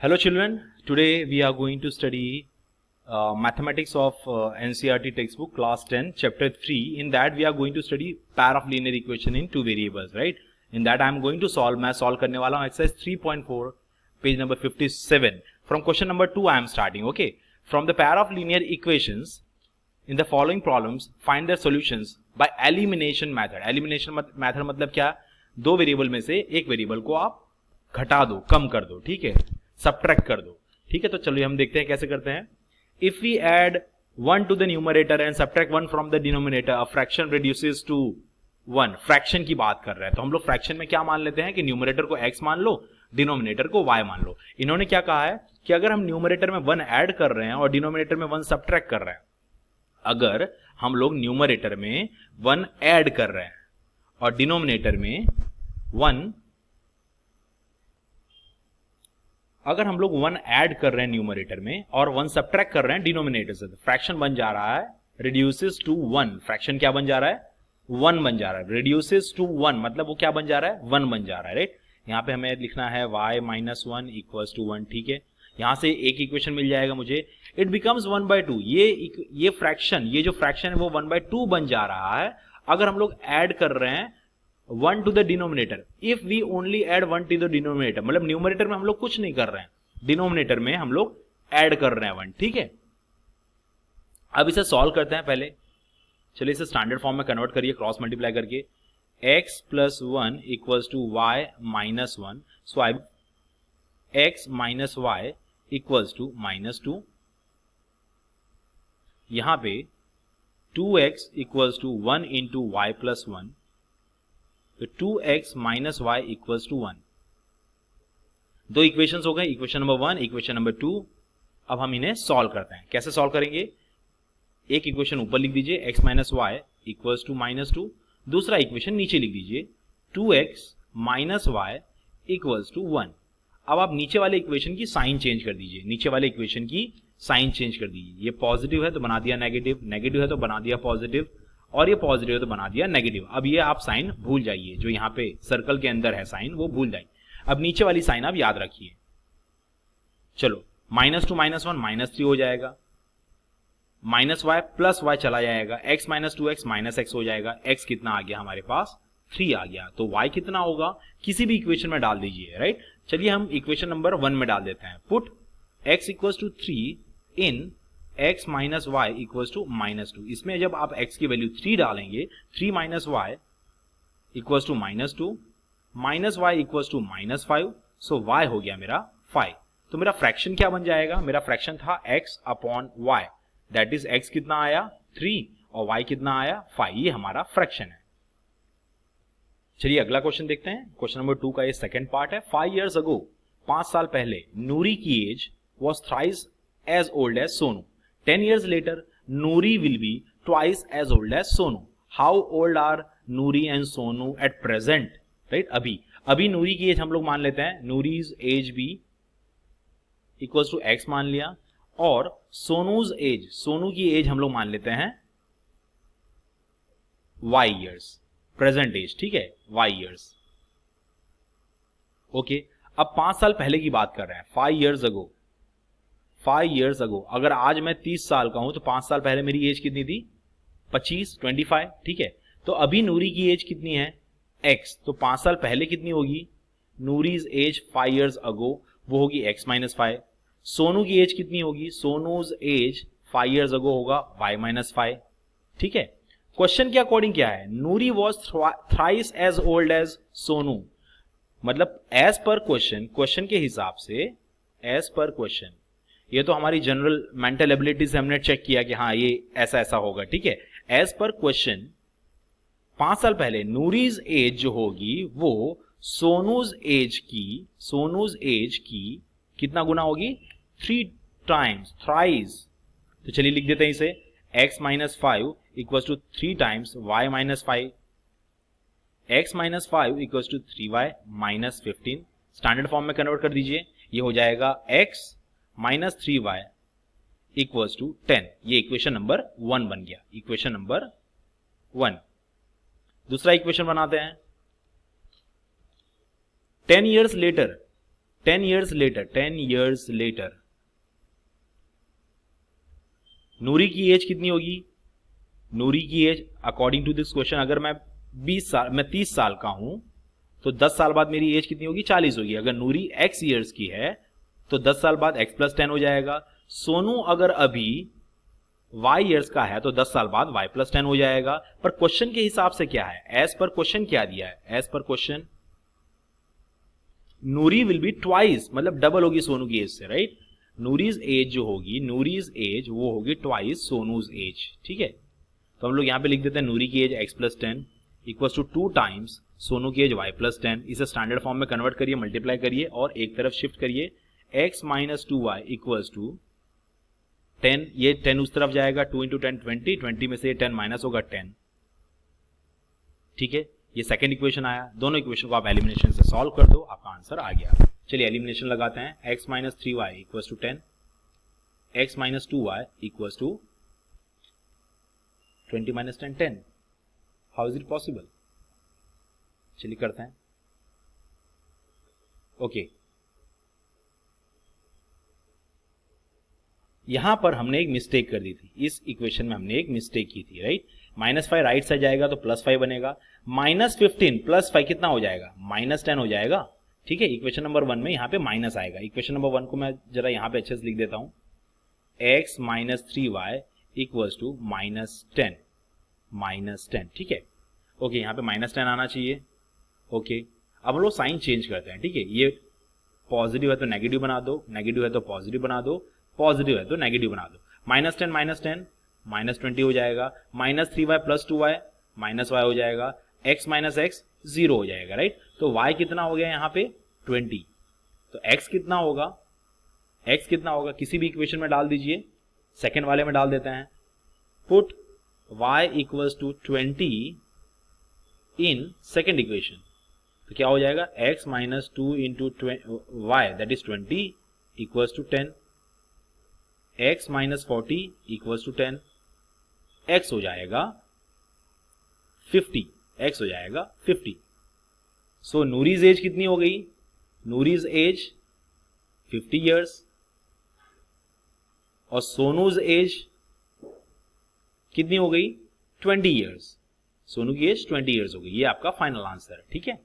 Hello children, today we are going to study mathematics of NCERT textbook class 10 chapter 3. In that we are going to study pair of linear equation in two variables, right? In that I am going to solve, मैं solve करने वाला हूँ exercise 3.4 page number 57. From question number 2 I am starting, okay? From the pair of linear equations in the following problems find their solutions by elimination method. Elimination method मतलब क्या? दो variable में से एक वेरिएबल को आप घटा दो, कम कर दो, ठीक है, सब्ट्रैक्ट कर दो, ठीक है। तो चलिए हम देखते हैं कैसे करते हैं। If we add 1 to the numerator and subtract 1 from the denominator, a fraction reduces to 1। Fraction की बात कर रहे हैं तो हम लोग फ्रैक्शन में क्या मान लेते हैं कि न्यूमरेटर को x मान लो, डिनोमिनेटर को y मान लो। इन्होंने क्या कहा है कि अगर हम न्यूमरेटर में 1 ऐड कर रहे हैं और डिनोमिनेटर में 1 सब्ट्रैक्ट कर रहे हैं, अगर हम लोग न्यूमरेटर में 1 ऐड कर रहे हैं और डिनोमिनेटर में 1 अगर हम लोग 1 ऐड कर रहे हैं न्यूमरेटर में और 1 सब्ट्रैक्ट कर रहे हैं डिनोमिनेटर से, तो फ्रैक्शन बन जा रहा है रिड्यूसेस टू 1। फ्रैक्शन क्या बन जा रहा है? 1 बन जा रहा है। रिड्यूसेस टू 1 मतलब वो क्या बन जा रहा है? 1 बन जा रहा है, राइट। यहां पे हमें लिखना है y माइनस 1 इक्वल्स टू 1, ठीक है। यहां से एक इक्वेशन मिल जाएगा मुझे, इट बिकम्स 1/2। ये फ्रैक्शन, ये जो फ्रैक्शन है वो 1/2 बन जा रहा है अगर हम लोग ऐड कर रहे हैं 1 to the denominator. If we only add 1 to the denominator, मतलब न्यूमरेटर में हम लोग कुछ नहीं कर रहे हैं, डिनोमिनेटर में हम लोग ऐड कर रहे हैं 1, ठीक है। अब इसे सॉल्व करते हैं पहले। चलिए इसे स्टैंडर्ड फॉर्म में कन्वर्ट करिए क्रॉस मल्टीप्लाई करके। x plus 1 equals to y minus 1, so I x minus y equals to -2। यहां पे 2x equals to 1 into y plus 1, तो 2x minus y equals to 1। दो इक्वेशंस हो गए, इक्वेशन नंबर 1, इक्वेशन नंबर 2। अब हम इन्हें सॉल्व करते हैं। कैसे सॉल्व करेंगे? एक इक्वेशन ऊपर लिख दीजिए x minus y equals to -2, दूसरा इक्वेशन नीचे लिख दीजिए 2x minus y equals to 1। अब आप नीचे वाले इक्वेशन की साइन चेंज कर दीजिए, नीचे वाले इक्वेशन की साइन चेंज कर दीजिए। ये पॉजिटिव है तो बना दिया नेगेटिव, नेगेटिव है तो बना दिया पॉजिटिव, और ये पॉजिटिव है तो बना दिया नेगेटिव। अब ये आप साइन भूल जाइए, जो यहाँ पे सर्कल के अंदर है साइन वो भूल जाइए। अब नीचे वाली साइन आप याद रखिए। चलो -2 -1 -3 हो जाएगा, माइनस y प्लस y चला जाएगा, x minus 2x minus x हो जाएगा। x कितना आ गया हमारे पास? 3 आ गया। तो y कितना होगा? किसी भी इक्वेशन में डाल दीजिए, राइट। चलिए हम इक्वेशन नंबर 1 में डाल देते हैं। Put x equals to 3 in x minus y equals to -2। इसमें जब आप x की वैल्यू 3 डालेंगे, 3 minus y equals to -2, minus y equals to -5, so y हो गया मेरा 5। तो मेरा फ्रैक्शन क्या बन जाएगा? मेरा फ्रैक्शन था x upon y, that is x कितना आया? 3 और y कितना आया? 5। ये हमारा फ्रैक्शन है। चलिए अगला क्वेश्चन देखते हैं। क्वेश्चन नंबर 2 का ये सेकंड पार्ट है। 5 years ago, 5 साल पहले, नूरी की age was thrice as old as Sonu. 10 years later, Noori will be twice as old as Sonu. How old are Noori and Sonu at present? Right? अभी नूरी की as हम लोग मान लेते हैं, नूरीज एज भी इक्वल्स टू x मान लिया, और सोनूज एज, सोनू की एज हम लोग मान लेते हैं y years, प्रेजेंट एज, ठीक है, y years। ओके, अब 5 साल पहले की बात कर रहे हैं, 5 years ago। 5 years ago, अगर आज मैं 30 साल का हूं तो 5 साल पहले मेरी एज कितनी थी? 25, ठीक है। तो अभी नूरी की एज कितनी है? x। तो 5 साल पहले कितनी होगी? नूरीज एज 5 years ago, वो होगी x माइनस 5। सोनू की एज कितनी होगी? सोनूज एज 5 years ago होगा y माइनस 5, ठीक है। क्वेश्चन के अकॉर्डिंग क्या है? Noori was thrice as old as Sonu, मतलब एज पर क्वेश्चन, क्वेश्चन के हिसाब से, एज पर क्वेश्चन, ये तो हमारी जनरल मेंटल एबिलिटी से हमने चेक किया कि हाँ ये ऐसा ऐसा होगा, ठीक है। एज पर क्वेश्चन 5 साल पहले नूरीज एज जो होगी वो सोनूज एज की कितना गुना होगी? 3 टाइम्स, थ्राइस। तो चलिए लिख देते हैं इसे, x minus 5 equals to 3 times y minus 5, x minus 5 equals to 3y minus 15। Standard form में कन्वर्ट कर दीजिए, ये हो जाएगा x minus 3y equals to 10। ये इक्वेशन नंबर 1 बन गया, इक्वेशन नंबर 1। दूसरा इक्वेशन बनाते हैं। 10 years later, 10 years later नूरी की एज कितनी होगी? नूरी की age according to this question, अगर मैं 30 साल का हूं तो 10 साल बाद मेरी एज कितनी होगी? 40 होगी। अगर नूरी x ईयर्स की है तो 10 साल बाद x + 10 हो जाएगा। सोनू अगर अभी y ईयर्स का है तो 10 साल बाद y + 10 हो जाएगा। पर क्वेश्चन के हिसाब से क्या है? एज पर क्वेश्चन क्या दिया है? एज पर question Noori will be twice, मतलब डबल होगी सोनू की एज से, राइट? नूरीज एज जो होगी, नूरीज एज वो होगी ट्वाइस सोनूज एज, ठीक है? तो हम लोग यहां पे लिख देते हैं नूरी की age x + 10 equals to 2 times Sonu की एज y + 10। इसे स्टैंडर्ड फॉर्म में कन्वर्ट करिए, मल्टीप्लाई करिए और एक तरफ शिफ्ट करिए। x - 2y इक्वल्स टू 10, ये 10 उस तरफ जाएगा, 2 × 10 20, 20 में से ये 10 माइनस होगा 10, ठीक है? ये सेकंड इक्वेशन आया। दोनों इक्वेशन को आप एलिमिनेशन से सॉल्व कर दो, आपका आंसर आ गया। चलिए एलिमिनेशन लगाते हैं। x - 3y equals to 10, x - 2y equals to 20 - 10 10। How is it possible? चलिए करते हैं। ओके, यहां पर हमने एक मिस्टेक कर दी थी, इस इक्वेशन में हमने एक मिस्टेक की थी, राइट? -5 राइट साइड जाएगा तो +5 बनेगा। -15 + 5 कितना हो जाएगा? -10 हो जाएगा, ठीक है? इक्वेशन नंबर 1 में यहां पे माइनस आएगा। इक्वेशन नंबर 1 को मैं जरा यहां पे अच्छे से लिख देता हूं। x - 3y इक्वल्स टू -10, ठीक है? ओके, यहां पे -10 आना चाहिए। ओके, अब हम लोग साइन चेंज करते हैं, ठीक है? ये पॉजिटिव है तो नेगेटिव बना दो, नेगेटिव है तो पॉजिटिव बना दो, पॉजिटिव है तो नेगेटिव बना दो। -10 -20 हो जाएगा। -3y + 2y -y हो जाएगा। x - x 0 हो जाएगा, राइट? तो y कितना हो गया यहाँ पे? 20। तो x कितना होगा? x कितना होगा? किसी भी इक्वेशन में डाल दीजिए, सेकेंड वाले में डाल देते हैं। Put y equals to 20 in second equation, तो क्या हो जाएगा? x - 2 × y that is 20 equals to 10, x - 40 equals to 10, x हो जाएगा 50, x हो जाएगा 50। सो नूरीज एज कितनी हो गई? नूरीज एज 50 इयर्स और सोनूज एज कितनी हो गई? 20 इयर्स। सोनू की एज 20 इयर्स हो गई। ये आपका फाइनल आंसर है, ठीक है?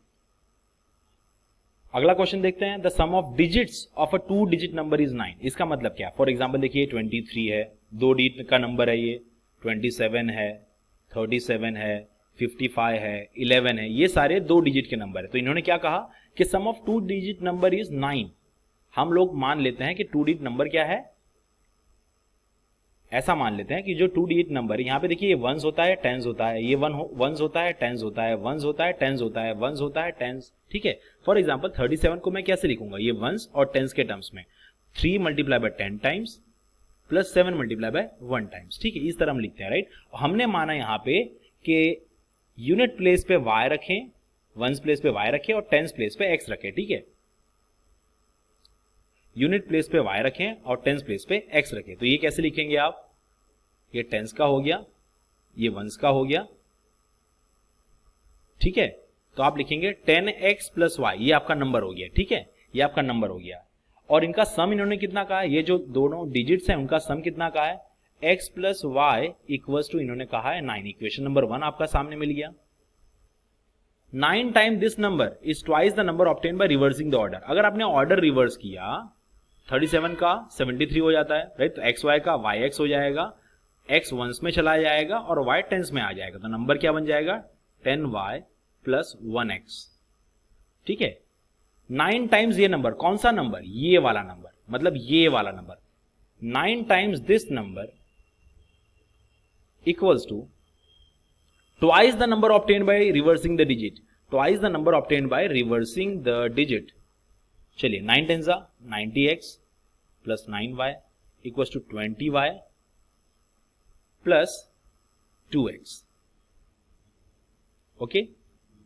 अगला क्वेश्चन देखते हैं। The sum of digits of a 2 digit number is 9। इसका मतलब क्या? फॉर एग्जाम्पल देखिए 23 है, 2 डिजिट का नंबर है ये, 27 है, 37 है, 55 है, 11 है, ये सारे 2 डिजिट के नंबर है। तो इन्होंने क्या कहा कि सम ऑफ 2 डिजिट नंबर इज 9। हम लोग मान लेते हैं कि 2 डिजिट नंबर क्या है? ऐसा मान लेते हैं कि जो 2 डिजिट नंबर, यहां पे देखिए ये वंस होता है, टेंस होता है, ये वंस होता है, टेंस होता है, वंस होता है, टेंस होता है, वंस होता है, टेंस, ठीक है? फॉर एग्जांपल 37 को मैं कैसे लिखूंगा? ये वंस और टेंस के टर्म्स में 3 × 10 टाइम्स प्लस 7 × 1 टाइम्स, ठीक है? इस तरह हम लिखते हैं, राइट? हमने माना यहां पे कि यूनिट प्लेस पे y रखें, वंस प्लेस पे y रखें और टेंस प्लेस पे x रखें, ठीक है? यूनिट प्लेस पे y रखें और टेंस प्लेस पे x रखें। तो ये कैसे लिखेंगे आप? ये टेंस का हो गया, ये वंस का हो गया, ठीक है? तो आप लिखेंगे 10x + y, ये आपका नंबर हो गया, ठीक है? ये आपका नंबर हो गया। और इनका सम इन्होंने कितना कहा है? ये जो दोनों डिजिट्स हैं उनका सम कितना कहा है? x + y इक्वल्स टू इन्होंने कहा है 9। इक्वेशन नंबर 1 आपका सामने मिल गया। 9 time this number is twice the number obtain bye reversing the order. अगर आपने ऑर्डर रिवर्स किया, 37 का 73 हो जाता है, राइट? तो xy का yx हो जाएगा, x वंस में चला जाएगा और y टेंस में आ जाएगा। तो नंबर क्या बन जाएगा? 10y + 1x, ठीक है? 9 टाइम्स ये नंबर, कौन सा नंबर? ये वाला नंबर, मतलब ये वाला number. 9 times this number equals to twice the number obtained by reversing the digit, twice the number obtained by reversing the digit. चलिए 9 × 90x plus 9y equals to 20y plus 2x, okay?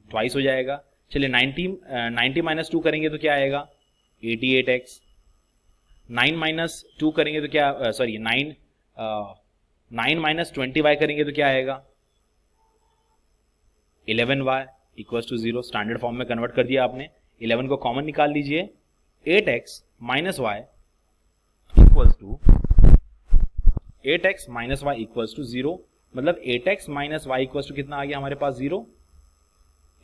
Twice हो जाएगा। चलिए 90 - 2 करेंगे तो क्या आएगा? 88x। 9 - 2 करेंगे तो क्या, सॉरी 9 - 20y करेंगे तो क्या आएगा? 11y equals to 0। Standard form में कन्वर्ट कर दिया आपने। 11 को कॉमन निकाल लीजिए, 8x minus y equals to 8x minus y equals to 0, मतलब 8x minus y equals to कितना आ गया हमारे पास 0।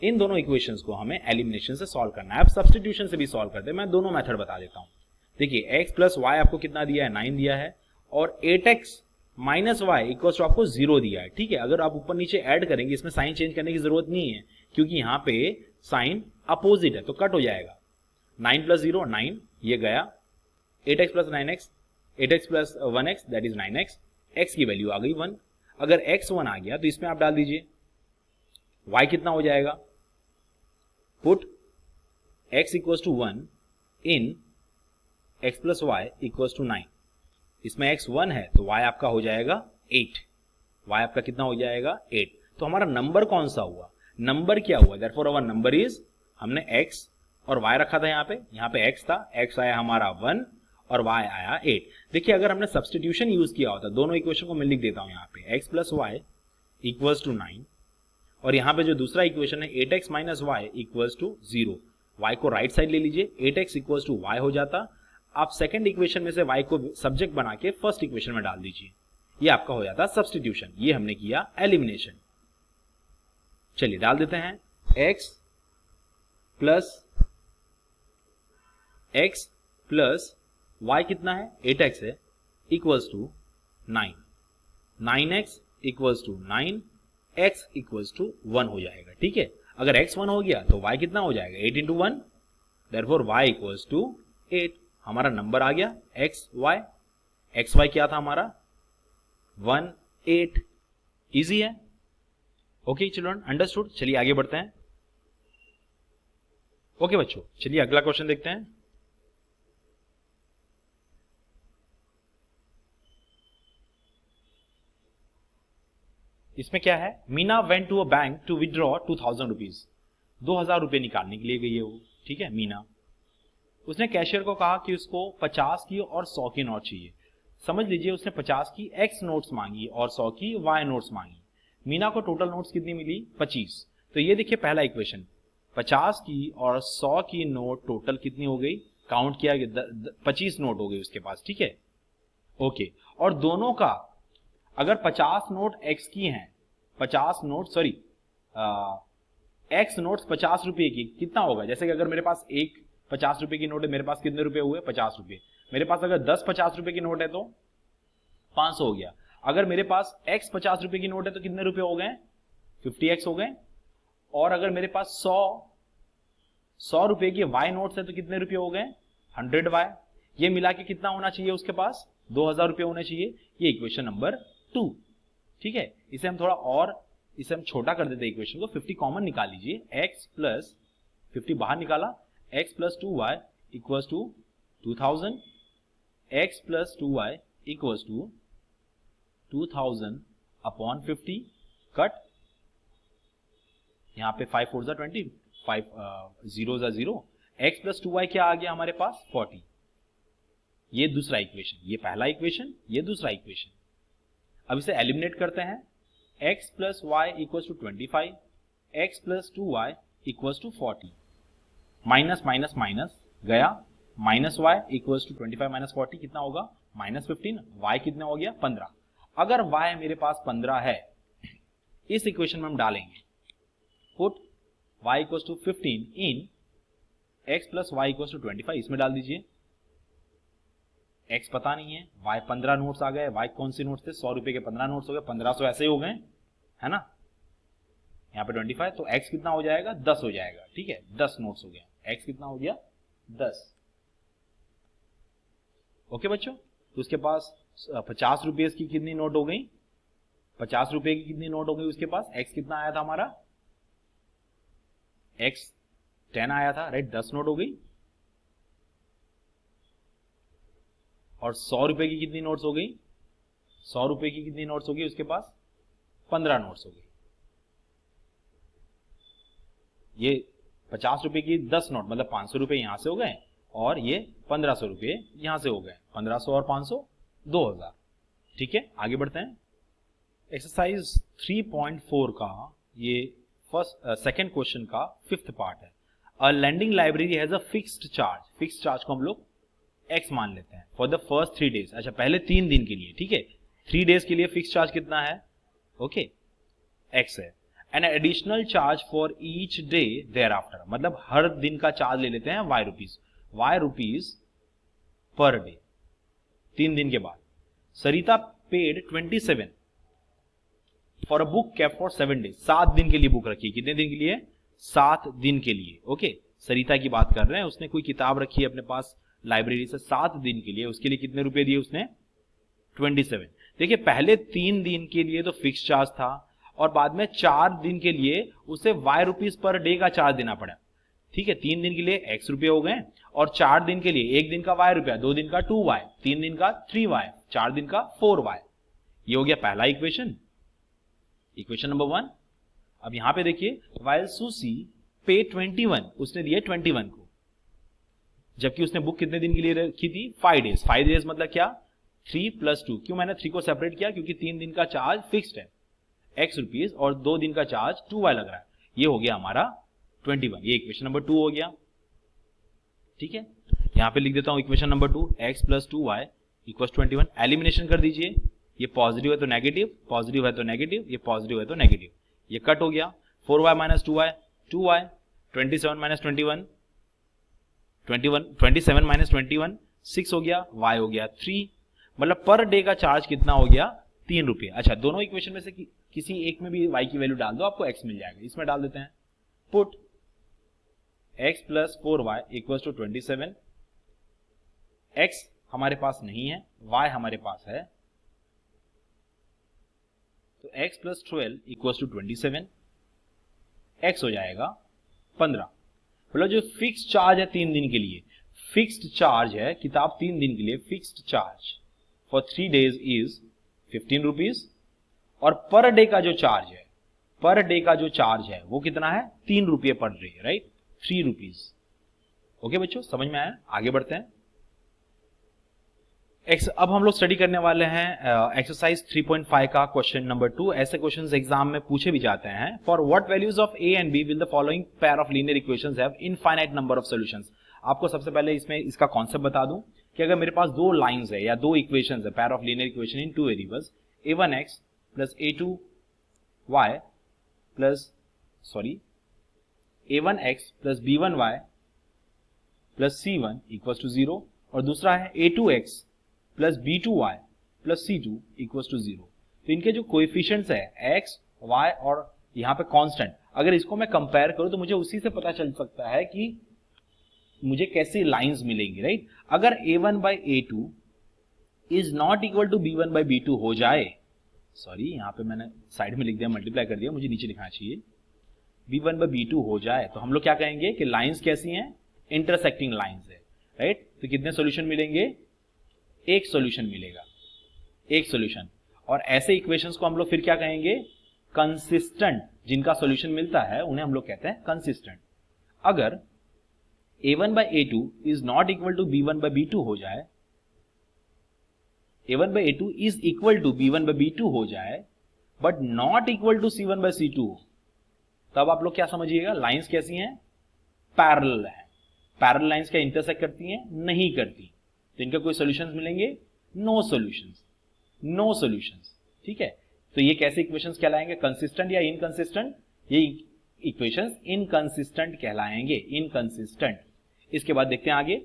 इन दोनों इक्वेशंस को हमें एलिमिनेशन से सॉल्व करना है। अब सब्स्टिट्यूशन से भी सॉल्व करते हैं, मैं दोनों मेथड बता देता हूं। देखिए x प्लस वाई आपको कितना दिया है, 9 दिया है, और 8x minus y equals to आपको 0 दिया है। ठीक है, अगर आप ऊपर नीचे ऐड करेंगे, इसमें साइन चेंज करने की जरूरत नहीं है क्योंकि यहाँ पे साइन अपोजिट है तो कट हो जाएगा। 9 प्लस 0 9, ये गया। 8x plus 9x, 8x plus 1x that is 9x, x की वैल्यू आ गई 1। अगर x 1 आ गया तो इसमें आप डाल दीजिए y कितना हो जाएगा, put x equals to 1 in x plus y equals to 9। इसमें x 1 है तो y आपका हो जाएगा 8, y आपका कितना हो जाएगा 8। तो हमारा नंबर कौन सा हुआ, नंबर क्या हुआ, देयरफॉर आवर नंबर इज, हमने x और y रखा था, यहाँ पे x था, x आया हमारा 1 और y आया 8। देखिए अगर हमने सब्स्टिट्यूशन यूज किया होता, दोनों इक्वेशन को मैं लिख देता हूं यहाँ पे, x plus y equals to 9, और यहाँ पे जो दूसरा इक्वेशन है 8x minus y equals to 0, y को राइट साइड ले लीजिए, 8x इक्वल्स टू y हो जाता। आप सेकंड इक्वेशन में से y को सब्जेक्ट बना के फर्स्ट इक्वेशन में डाल दीजिए, ये आपका हो जाता सब्स्टिट्यूशन। ये हमने किया एलिमिनेशन। चलिए डाल देते हैं, x प्लस y कितना है, 8x है, equals to 9, 9x equals to 9, x equals to 1 हो जाएगा। ठीक है, अगर x 1 हो गया तो y कितना हो जाएगा, 8 into 1, therefore y equals to 8। हमारा नंबर आ गया xy क्या था हमारा 1 8। इजी है, ओके चिल्ड्रन, अंडरस्टूड। चलिए आगे बढ़ते हैं। ओके बच्चों, चलिए अगला क्वेश्चन देखते हैं। इसमें क्या है, Meena went to a bank to withdraw 2000 rupees, 2000 रुपए निकालने के लिए गई है वो। ठीक है, मीना, उसने कैशियर को कहा कि उसको 50 की और 100 की नोट चाहिए। समझ लीजिए उसने 50 की x नोट्स मांगी और 100 की y नोट्स मांगी। मीना को टोटल नोट्स कितनी मिली, 25। तो ये देखिए पहला इक्वेशन, 50 की और 100 की नोट टोटल कितनी हो गई, काउंट किया 25 नोट हो गई उसके पास। ठीक है, ओके, और दोनों का अगर 50 नोट x की हैं, 50 नोट सॉरी x नोट्स 50 रुपए की, कितना होगा, जैसे कि अगर मेरे पास एक 50 रुपए की नोट है, मेरे पास कितने रुपए हुए, 50 रुपए। मेरे पास अगर 10 50 रुपए की नोट है तो 500 हो गया। अगर मेरे पास x 50 रुपए की नोट है तो कितने रुपए हो गए, 50x हो गए। और अगर मेरे पास 100 रुपए की y नोट्स है तो कितने रुपए हो गए, 100y। ये मिला के कितना होना चाहिए उसके पास, 2000 रुपए होने चाहिए। ये इक्वेशन नंबर 2। ठीक है, इसे हम थोड़ा और इसे हम छोटा कर देते हैं इक्वेशन को, 50 कॉमन निकाल लीजिए, x प्लस 50 बाहर निकाला, x plus 2y equals to 2000, x plus 2y equals to 2000 upon 50, cut, यहां पे 5 4 20, 5 0 0, x प्लस 2y क्या आ गया हमारे पास, 40। ये दूसरा इक्वेशन, ये पहला इक्वेशन, ये दूसरा इक्वेशन। अब इसे एलिमिनेट करते हैं, x plus y equals to 25, x plus 2y equals to 40, minus minus minus गया, minus y equals to 25 minus 40 कितना होगा, माइनस 15, y कितना हो गया 15। अगर y मेरे पास 15 है, इस इक्वेशन में हम डालेंगे, put y equals to 15 in x plus y equals to 25, इसमें डाल दीजिए, x पता नहीं है, y 15 नोट्स आ गए, y कौन से नोट्स थे, 100 रुपए के 15 नोट्स हो गए, 1500 ऐसे ही हो गए, है ना, यहाँ पे 25, तो x कितना हो जाएगा, 10 हो जाएगा। ठीक है, 10 नोट्स हो गया, x कितना हो गया 10। ओके बच्चों, तो उसके पास 50 रुपए की कितनी नोट हो गई, 50 रुपए की कितनी नोट हो गई उसके पास, x कितना आया था हमारा, x 10 आया था, राइट, 10 नोट हो गई। और 100 रुपए की कितनी नोट्स हो गई, 100 रुपए की कितनी नोट्स हो गई उसके पास, 15 नोट्स हो गई। ये 50 रुपए की 10 नोट मतलब 500 रुपए यहां से हो गए, और ये 1500 रुपए यहां से हो गए, 1500 और 500 2000। ठीक है, आगे बढ़ते हैं। एक्सरसाइज 3.4 का ये सेकंड क्वेश्चन का 5th पार्ट है। A lending library has a fixed charge, fixed charge को हम लोग x मान लेते हैं फॉर द फर्स्ट 3 days, अच्छा पहले 3 दिन के लिए, ठीक है 3 days के लिए फिक्स्ड चार्ज कितना है, ओके x है, an additional charge for each day thereafter, मतलब हर दिन का चार्ज ले लेते हैं y रुपीज पर डे 3 दिन के बाद। Sarita paid 27 for a book cap for 7 days, 7 दिन के लिए बुक रखी, कितने दिन के लिए, 7 दिन के लिए, ओके सरिता की बात कर रहे हैं, उसने कोई किताब रखी है अपने पास लाइब्रेरी से 7 दिन के लिए, उसके लिए कितने रुपए दिए उसने, 27। देखिए पहले 3 दिन के लिए तो फिक्स चार्ज था और बाद में 4 दिन के लिए उसे y रुपीज पर डे का चार्ज देना पड़ा, ठीक है 3 दिन के लिए x रुपये हो गए और 4 दिन के लिए, 1 दिन का y रुपया, 2 दिन का 2y, 3 दिन का 3y, 4 दिन का 4y, ये हो गया पहला इक्वेशन, इक्वेशन नंबर 1। अब यहां पे देखिए वाइल सुसी पे 21, उसने दिए 21 को, जबकि उसने बुक कितने दिन के लिए रखी थी, 5 days, 5 days मतलब क्या 3 + 2, क्यों मैंने 3 को सेपरेट किया, क्योंकि 3 दिन का चार्ज फिक्स्ड है x रुपीज और 2 दिन का चार्ज 2y लग रहा है, ये हो गया हमारा 21, ये इक्वेशन नंबर 2 हो गया, ठीक है यहां पे लिख देता हूं equation number 2, x + 2y = 21। Elimination कर दीजिए, ये पॉजिटिव है तो नेगेटिव, पॉजिटिव है तो नेगेटिव, ये पॉजिटिव है तो नेगेटिव, ये कट हो गया, 4y - 2y 2y, 27 - 21 27 - 21 6 हो गया, y हो गया 3, मतलब पर डे का चार्ज कितना हो गया, 3 रुपये। अच्छा दोनों इक्वेशन में से किसी एक में भी y की वैल्यू डाल दो, आपको x मिल जाएगा, इसमें डाल देते हैं, पुट x + 4y = 27, x हमारे पास नहीं है, y हमारे पास है, तो x + 12 = 27, x हो जाएगा 15। मतलब जो फिक्स चार्ज है 3 दिन के लिए, फिक्स्ड चार्ज है किताब 3 दिन के लिए, fixed charge for 3 days is 15 rupees, और पर डे का जो चार्ज है, पर डे का जो चार्ज है वो कितना है, 3 रुपये per day, right 3 rupees. Okay बच्चों समझ में आया, आगे बढ़ते हैं। अब हम लोग स्टडी करने वाले हैं एक्सरसाइज 3.5 का क्वेश्चन नंबर 2। ऐसे क्वेश्चंस एग्जाम में पूछे भी जाते हैं। For what values of a and b will the following pair of linear equations have infinite number of solutions. आपको सबसे पहले इसमें इसका कॉन्सेप्ट बता दूं कि अगर मेरे पास 2 लाइंस है या 2 इक्वेशंस है, pair of linear equation in 2 variables, a1x plus a2y plus a1x plus b1y plus c1 equals to 0, और दूसरा है a2x plus b2y plus c2 equals to 0। तो इनके जो कोएफिशिएंट्स है x, y और यहाँ पे कांस्टेंट, अगर इसको मैं कंपेयर करूं तो मुझे उसी से पता चल सकता है कि मुझे कैसी लाइंस मिलेंगी, राइट। अगर a1/a2 is not equal to b1/b2 हो जाए, सॉरी यहाँ पे मैंने साइड में लिख दिया, मल्टीप्लाई कर दिया, मुझे नीचे लिखना चाहिए, b1/b2 हो जाए तो हम लोग क्या कहेंगे कि लाइंस कैसी हैं, इंटरसेक्टिंग लाइंस है, राइट। तो कितने सॉल्यूशन मिलेंगे, एक सॉल्यूशन मिलेगा, एक सॉल्यूशन। और ऐसे इक्वेशंस को हम लोग फिर क्या कहेंगे, कंसिस्टेंट, जिनका सॉल्यूशन मिलता है उन्हें हम लोग कहते हैं कंसिस्टेंट। अगर a1/a2 is not equal to b1/b2 हो जाए, a1/a2 is equal to b1/b2 हो जाए but not equal to c1/c2 हो, तब आप लोग क्या समझिएगा, लाइंस कैसी हैं, पैरेलल है। पैरेलल लाइंस क्या इंटरसेक्ट करती हैं, नहीं करती, तो इनके कोई सॉल्यूशंस मिलेंगे, नो सॉल्यूशंस, नो सॉल्यूशंस, ठीक है। तो ये कैसे इक्वेशंस कहलाएंगे, कंसिस्टेंट या इनकंसिस्टेंट, ये इक्वेशंस इनकंसिस्टेंट कहलाएंगे, इनकंसिस्टेंट। इसके बाद देखते हैं आगे,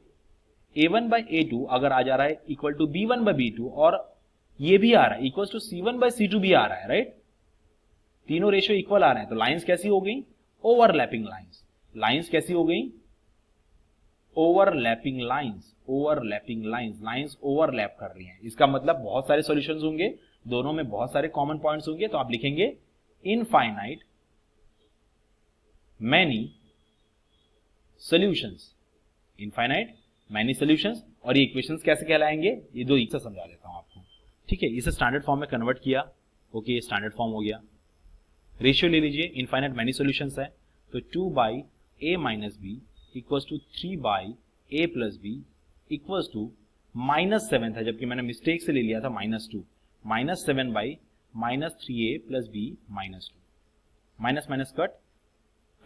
a1/a2 अगर आ जा रहा है इक्वल टू b1/b2 और ये भी आ रहा है इक्वल टू c1/c2 भी आ रहा है, राइट, तीनों रेशियो इक्वल आ रहे हैं, तो लाइंस कैसी हो गई, ओवरलैपिंग लाइंस। लाइंस कैसी हो गई, overlapping lines, overlapping lines, lines overlap कर रही हैं। इसका मतलब बहुत सारे सॉल्यूशंस होंगे, दोनों में बहुत सारे कॉमन पॉइंट्स होंगे, तो आप लिखेंगे infinite many solutions, infinite many solutions. और ये इक्वेशंस कैसे कहलाएंगे, ये दो से समझा देता हूं आपको, ठीक है। इसे स्टैंडर्ड फॉर्म में कन्वर्ट किया, ओके, स्टैंडर्ड फॉर्म हो गया। रेशियो ले लीजिए, इनफाइनाइट मैनी सॉल्यूशंस है तो 2/a - b equals to 3/a + b equals to -7 था, जबकि मैंने मिस्टेक से ले लिया था -2, -7/-3a + b -2, minus minus cut,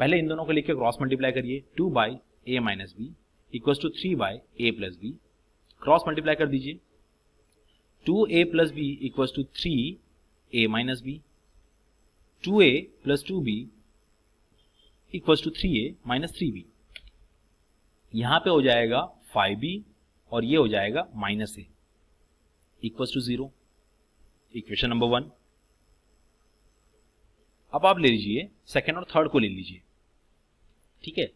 पहले इन दोनों को लेकर क्रॉस मल्टीप्लाई करिए, 2 by a minus b equals to 3 by a plus b, cross multiply कर दीजिए, 2a plus b equals to 3a minus b, 2a plus 2b equals to 3a minus 3b। यहां पे हो जाएगा 5b और ये हो जाएगा minus a equals to 0, equation number 1। अब आप ले लीजिए सेकेंड और थर्ड को ले लीजिए, ठीक है।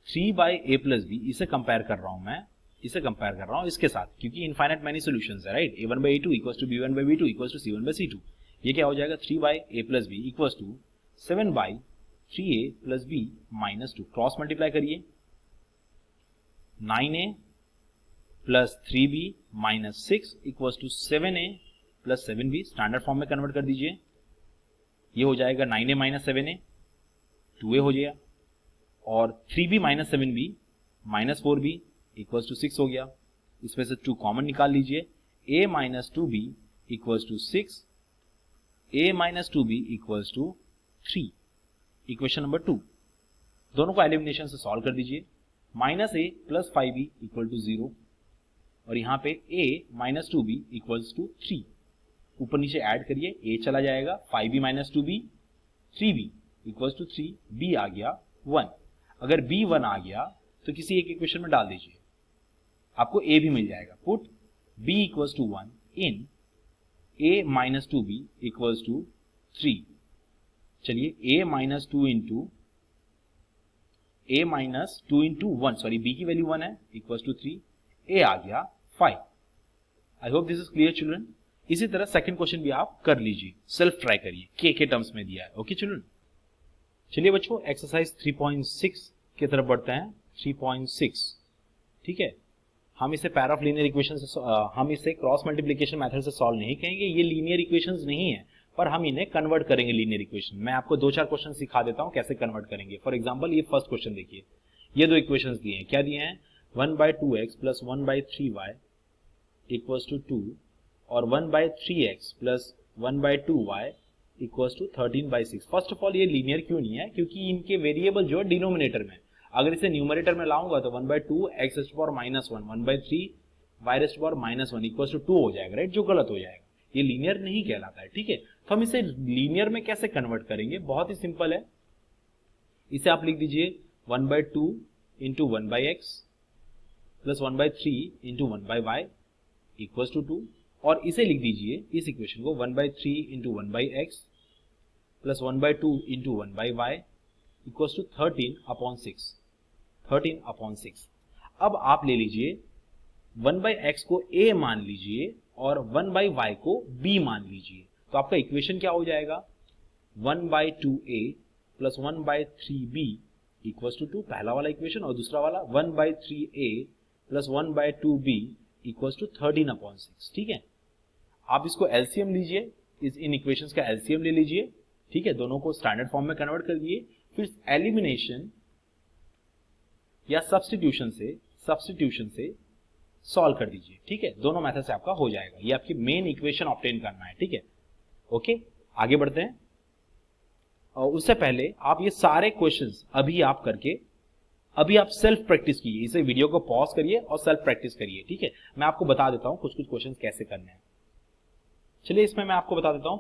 3 बाई ए प्लस बी इसे कंपेयर कर रहा हूं मैं, इसे कंपेयर कर रहा हूं इसके साथ, क्योंकि इनफाइनाइट मैनी सॉल्यूशंस है, right. a1 by a2 equals to b1 by b2 equals to c1 by c2। ये क्या हो जाएगा, 3 by a plus b equals to 7 by 3a plus b minus 2, cross multiply करिए, 9a plus 3b minus 6 equals to 7a plus 7b, standard form में convert कर दीजिए। ये हो जाएगा 9a माइनस 7a, 2a हो गया, और 3b minus 7b minus 4b equals to 6 हो गया। इसमें से 2 कॉमन निकाल लीजिए, a minus 2b equals to 6, a minus 2b equals to 3, equation number 2। दोनों को एलिमिनेशन से सॉल्व कर दीजिए, minus a plus 5b equal to 0, और यहाँ पे a minus 2b equals to 3, ऊपर नीचे ऐड करिए, a चला जाएगा, 5b minus 2b 3b equals to 3, b आ गया 1। अगर b 1 आ गया तो किसी एक इक्वेशन में डाल दीजिए, आपको a भी मिल जाएगा। Put b equals to 1 in a minus 2b equals to 3। चलिए a minus 2 into a minus 2 into 1, sorry b की वैल्यू 1 है, इक्वल्स टू 3, a आ गया 5। I hope this is clear children. इसी तरह सेकंड क्वेश्चन भी आप कर लीजिए, सेल्फ ट्राई करिए, के टर्म्स में दिया है। ओके चिल्ड्रन, चलिए बच्चों एक्सरसाइज 3.6 की तरफ बढ़ते हैं। 3.6, ठीक है। हम इसे पैर ऑफ लीनियर इक्वेशन से हम इसे क्रॉस मल्टीप्लिकेशन मेथड से सॉल्व नहीं करेंगे, ये लीनियर इक्वेशंस नहीं है, पर हम इन्हें कन्वर्ट करेंगे लीनियर इक्वेशन। मैं आपको 2-4 क्वेश्चन सिखा देता हूं कैसे कन्वर्ट करेंगे। फॉर एग्जांपल ये फर्स्ट क्वेश्चन देखिए, ये 2 इक्वेशंस दिए हैं, क्या दिए हैं, 1/2x plus 1/3y equals to 2 और 1/3x plus 1/2y equals to 13/6। First of all ये लीनियर क्यों नहीं है, क्योंकि इनके वेरिएबल जो है डिनोमिनेटर में, अगर इसे न्यूमरेटर में लाऊंगा तो 1/2x raise to power -1 1/3y raise to power -1 equals to 2 हो जाएगा, राइट, जो गलत हो जाएगा, ये लीनियर नहीं कहलाता है, ठीक है। तो हम इसे लीनियर में कैसे कन्वर्ट करेंगे, बहुत ही सिंपल है। इसे आप लिख दीजिए 1/2 into 1/x plus 1/3 into 1/y equals to 2, और इसे लिख दीजिए इस इक्वेशन को 1/3 into 1/x plus 1/2 into 1/y equals to 13/6, 13/6। अब आप ले लीजिए 1/x को a मान लीजिए और 1/y को b मान लीजिए, तो आपका इक्वेशन क्या हो जाएगा, 1/2a plus 1/3b equals to 2, पहला वाला इक्वेशन, और दूसरा वाला 1/3a plus 1/2b equals to 13/6, ठीक है। आप इसको एलसीएम लीजिए, इन इक्वेशंस का एलसीएम ले लीजिए, ठीक है, दोनों को स्टैंडर्ड फॉर्म में कन्वर्ट कर दिए, फिर एलिमिनेशन या सब्स्टिट्यूशन से सॉल्व कर दीजिए, ठीक है। दोनों मेथड से आपका हो जाएगा, ये आपकी मेन इक्वेशन ऑब्टेन करना है, ठीक है। ओके, आगे बढ़ते हैं। और उससे पहले आप ये सारे क्वेश्चंस अभी आप करके अभी आप सेल्फ प्रैक्टिस कीजिए, इसे वीडियो को पॉज करिए और सेल्फ प्रैक्टिस करिए, ठीक है। मैं आपको बता देता हूं कुछ क्वेश्चंस कैसे करने हैं। चलिए इसमें मैं आपको बता देता हूं,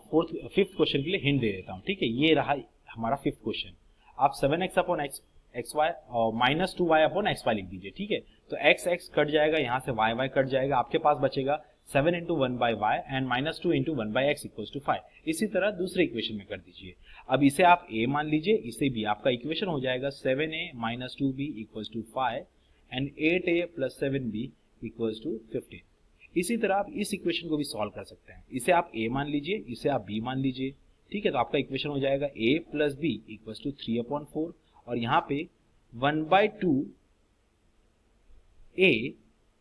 फिफ्थ क्वेश्चन के लिए हिंट दे देता हूं, ठीक है। ये रहा हमारा फिफ्थ क्वेश्चन। आप 7x अपॉन xy और -2y अपॉन xy लिख दीजिए, ठीक है। तो x कट जाएगा, यहां से y कट जाएगा, आपके पास बचेगा 7 into 1/y and -2 into 1/x equals to 5। इसी तरह दूसरे इक्वेशन में कर दीजिए। अब इसे आप a मान लीजिए, इसे भी आपका इक्वेशन हो जाएगा 7a - 2b equals to 5 and 8a plus 7b equals to 15। इसी तरह आप इस इक्वेशन को भी सॉल्व कर सकते हैं। इसे आप a मान लीजिए, इसे आप b मान लीजिए, ठीक है। तो आपका इक्वेशन हो जाएगा a plus b equals to 3/4, और यहाँ पे 1/2 a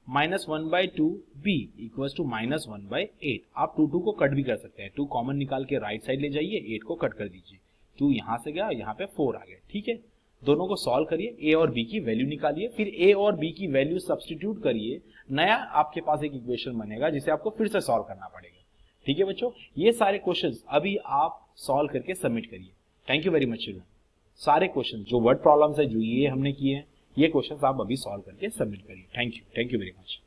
minus 1/2 b equals to -1/8। आप 2 को कट भी कर सकते हैं, 2 कॉमन निकाल के राइट साइड ले जाइए, 8 को कट कर दीजिए, 2 यहां से गया, यहाँ पे 4 आ गया, ठीक है। दोनों को सॉल्व करिए, a और b की वैल्यू निकालिए, फिर a और b की वैल्यू सब्स्टिट्यूट करिए, नया आपके पास एक इक्वेशन बनेगा जिसे आपको फिर से सॉल्व करना पड़ेगा, ठीक है बच्चों। ये सारे क्वेश्चंस अभी आप सॉल्व करके सबमिट करिए। Thank you very much children. सारे क्वेश्चन जो वर्ड प्रॉब्लम्स है जो ये हमने किए हैं, ये क्वेश्चंस आप अभी सॉल्व करके सबमिट करिए। Thank you very much.